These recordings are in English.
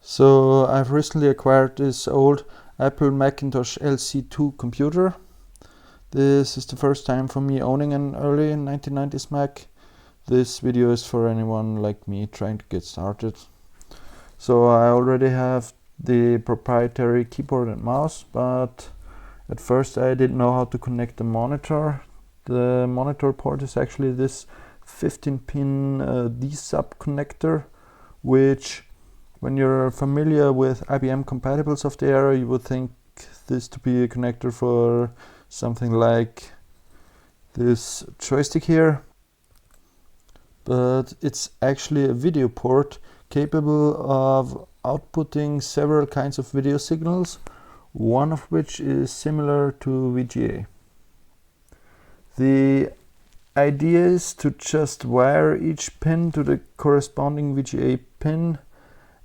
So I've recently acquired this old Apple Macintosh LC2 computer. This is the first time for me owning an early 1990s Mac. This video is for anyone like me trying to get started. So I already have the proprietary keyboard and mouse, but at first I didn't know how to connect the monitor. The monitor port is actually this 15-pin D-sub connector, which, when you're familiar with IBM compatibles of the era, you would think this to be a connector for something like this joystick here. But it's actually a video port capable of outputting several kinds of video signals, one of which is similar to VGA. The idea is to just wire each pin to the corresponding VGA pin,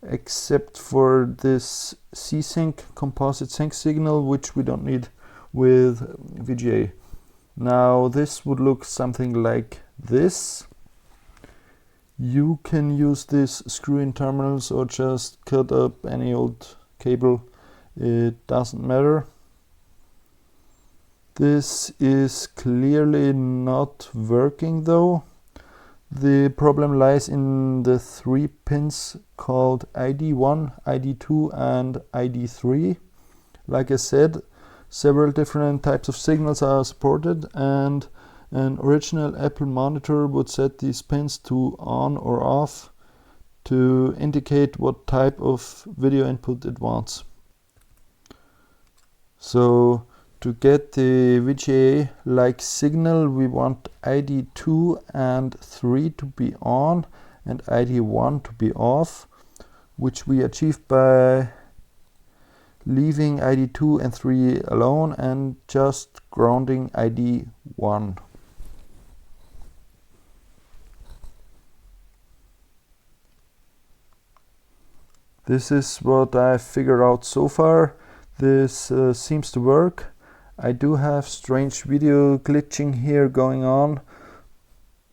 except for this C-Sync composite sync signal, which we don't need with VGA. Now this would look something like this. You can use this screw-in terminals or just cut up any old cable, it doesn't matter. This is clearly not working though. The problem lies in the 3 pins called ID1, ID2 and ID3. Like I said, several different types of signals are supported, and an original Apple monitor would set these pins to on or off to indicate what type of video input it wants. So to get the VGA-like signal, we want ID2 and 3 to be on and ID1 to be off, which we achieve by leaving ID2 and 3 alone and just grounding ID1. This is what I've figured out so far. This seems to work. I do have strange video glitching here going on,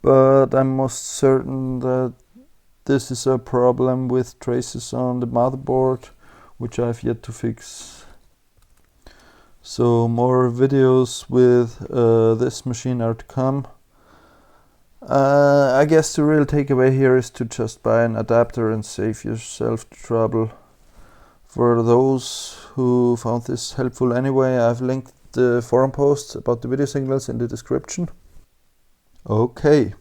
but I'm most certain that this is a problem with traces on the motherboard, which I've yet to fix. So more videos with this machine are to come. I guess the real takeaway here is to just buy an adapter and save yourself the trouble. For those who found this helpful anyway, I've linked the forum posts about the video signals in the description. Okay.